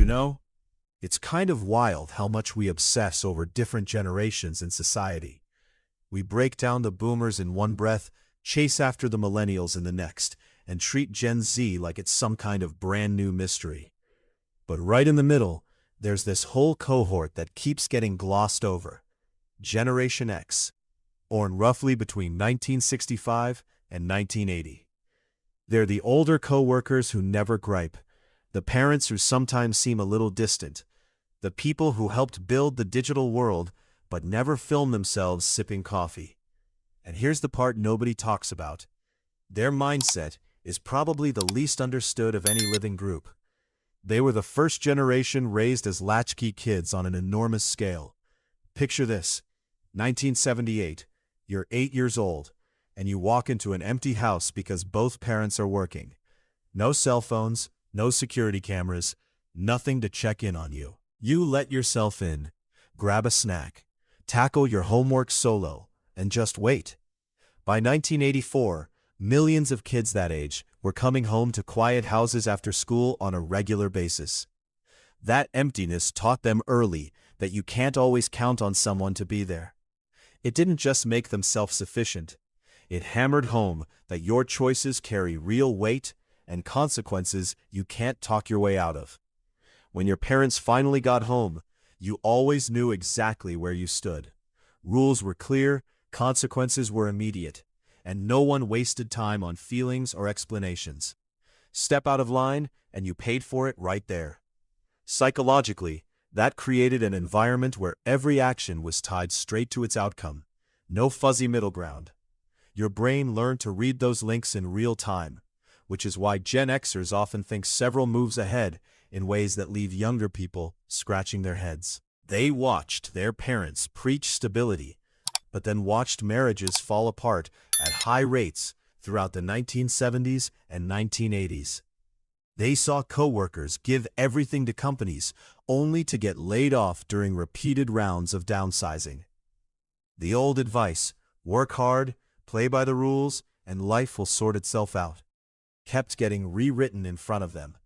know, it's kind of wild how much we obsess over different generations in society. We break down the boomers in one breath, chase after the millennials in the next, and treat Gen Z like it's some kind of brand new mystery. But right in the middle, there's this whole cohort that keeps getting glossed over. Generation X, born roughly between 1965 and 1980. They're the older co-workers who never gripe, the parents who sometimes seem a little distant, the people who helped build the digital world but never film themselves sipping coffee. And here's the part nobody talks about. Their mindset is probably the least understood of any living group. They were the first generation raised as latchkey kids on an enormous scale. Picture this: 1978, you're 8 years old, and you walk into an empty house because both parents are working. No cell phones, no security cameras, nothing to check in on you. You let yourself in, grab a snack, tackle your homework solo, and just wait. By 1984, millions of kids that age were coming home to quiet houses after school on a regular basis. That emptiness taught them early that you can't always count on someone to be there. It didn't just make them self-sufficient. It hammered home that your choices carry real weight and consequences you can't talk your way out of. When your parents finally got home, you always knew exactly where you stood. Rules were clear, consequences were immediate, and no one wasted time on feelings or explanations. Step out of line, and you paid for it right there. Psychologically, that created an environment where every action was tied straight to its outcome. No fuzzy middle ground. Your brain learned to read those links in real time, which is why Gen Xers often think several moves ahead in ways that leave younger people scratching their heads. They watched their parents preach stability, but then watched marriages fall apart at high rates throughout the 1970s and 1980s. They saw coworkers give everything to companies only to get laid off during repeated rounds of downsizing. The old advice, work hard, play by the rules, and life will sort itself out, kept getting rewritten in front of them.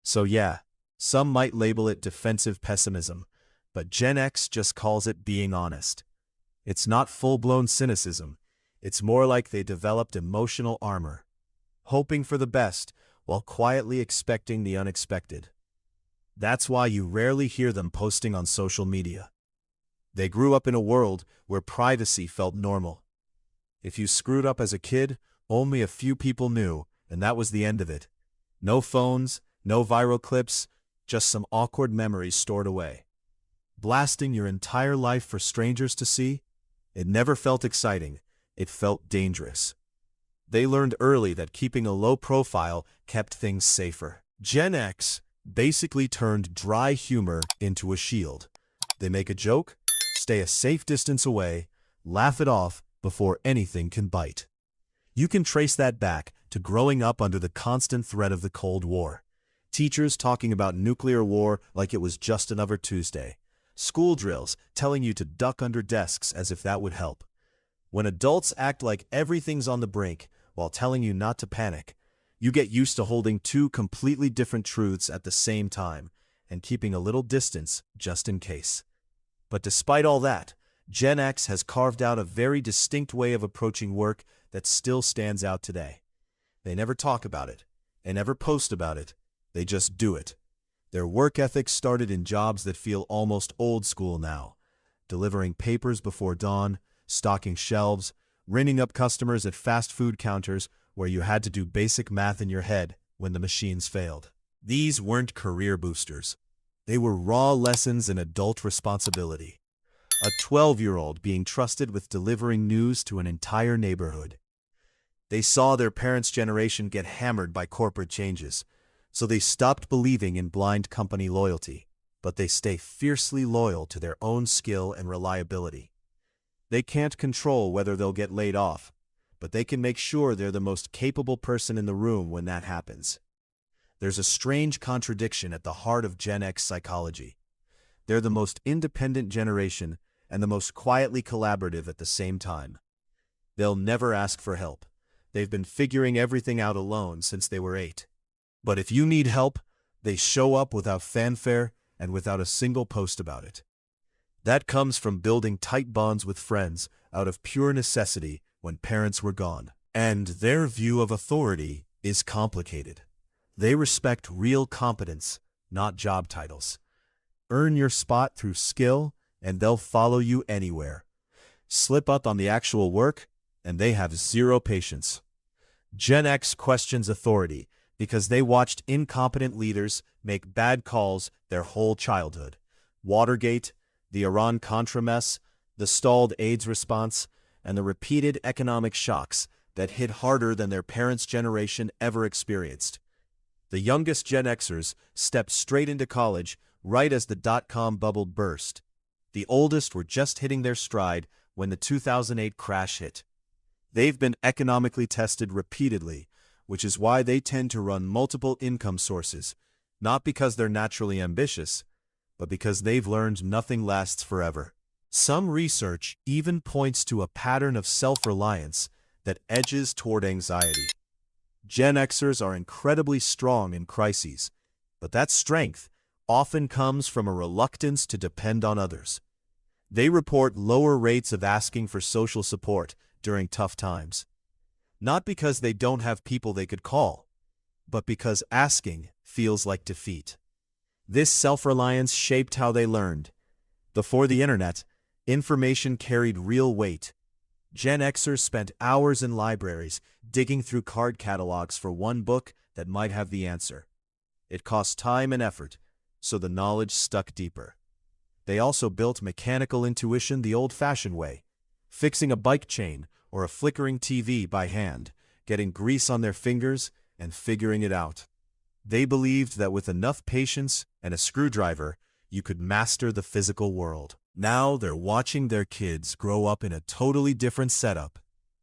So yeah, some might label it defensive pessimism, but Gen X just calls it being honest. It's not full-blown cynicism. It's more like they developed emotional armor, hoping for the best while quietly expecting the unexpected. That's why you rarely hear them posting on social media. They grew up in a world where privacy felt normal. If you screwed up as a kid, only a few people knew, and that was the end of it. No phones, no viral clips, just some awkward memories stored away. Blasting your entire life for strangers to see? It never felt exciting. It felt dangerous. They learned early that keeping a low profile kept things safer. Gen X basically turned dry humor into a shield. They make a joke, stay a safe distance away, laugh it off before anything can bite. You can trace that back to growing up under the constant threat of the Cold War. Teachers talking about nuclear war like it was just another Tuesday. School drills telling you to duck under desks as if that would help. When adults act like everything's on the brink while telling you not to panic, you get used to holding two completely different truths at the same time and keeping a little distance just in case. But despite all that, Gen X has carved out a very distinct way of approaching work that still stands out today. They never talk about it. They never post about it. They just do it. Their work ethic started in jobs that feel almost old school now, delivering papers before dawn, stocking shelves, ringing up customers at fast food counters where you had to do basic math in your head when the machines failed. These weren't career boosters. They were raw lessons in adult responsibility. A 12-year-old being trusted with delivering news to an entire neighborhood. They saw their parents' generation get hammered by corporate changes, so they stopped believing in blind company loyalty, but they stay fiercely loyal to their own skill and reliability. They can't control whether they'll get laid off, but they can make sure they're the most capable person in the room when that happens. There's a strange contradiction at the heart of Gen X psychology. They're the most independent generation and the most quietly collaborative at the same time. They'll never ask for help. They've been figuring everything out alone since they were 8. But if you need help, They show up without fanfare and without a single post about it. That comes from building tight bonds with friends out of pure necessity when parents were gone. And their view of authority is complicated. They respect real competence, not job titles. Earn your spot through skill, and they'll follow you anywhere. Slip up on the actual work, and they have zero patience. Gen X questions authority because they watched incompetent leaders make bad calls their whole childhood. Watergate, the Iran-Contra mess, the stalled AIDS response, and the repeated economic shocks that hit harder than their parents' generation ever experienced. The youngest Gen Xers stepped straight into college right as the dot-com bubble burst. The oldest were just hitting their stride when the 2008 crash hit. They've been economically tested repeatedly, which is why they tend to run multiple income sources, not because they're naturally ambitious, but because they've learned nothing lasts forever. Some research even points to a pattern of self-reliance that edges toward anxiety. Gen Xers are incredibly strong in crises, but that strength often comes from a reluctance to depend on others. They report lower rates of asking for social support during tough times, not because they don't have people they could call, but because asking feels like defeat. This self-reliance shaped how they learned. Before the internet, information carried real weight. Gen Xers spent hours in libraries digging through card catalogs for one book that might have the answer. It cost time and effort, so the knowledge stuck deeper. They also built mechanical intuition the old-fashioned way, fixing a bike chain or a flickering TV by hand, getting grease on their fingers and figuring it out. They believed that with enough patience and a screwdriver, you could master the physical world. Now they're watching their kids grow up in a totally different setup.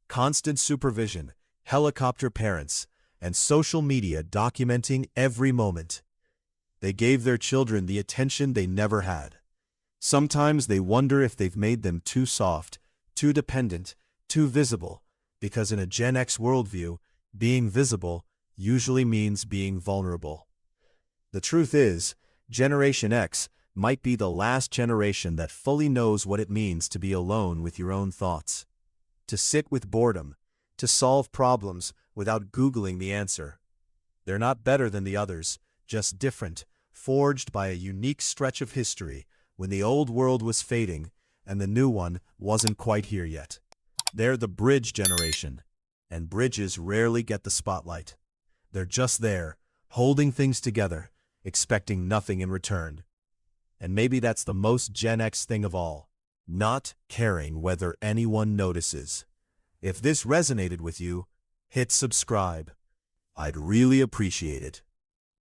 Constant supervision, helicopter parents, and social media documenting every moment. They gave their children the attention they never had. Sometimes they wonder if they've made them too soft, too dependent, too visible, because in a Gen X worldview, being visible usually means being vulnerable. The truth is, Generation X might be the last generation that fully knows what it means to be alone with your own thoughts, to sit with boredom, to solve problems without Googling the answer. They're not better than the others, just different, forged by a unique stretch of history when the old world was fading and the new one wasn't quite here yet. They're the bridge generation, and bridges rarely get the spotlight. They're just there, holding things together, expecting nothing in return. And maybe that's the most Gen X thing of all, not caring whether anyone notices. If this resonated with you, hit subscribe. I'd really appreciate it.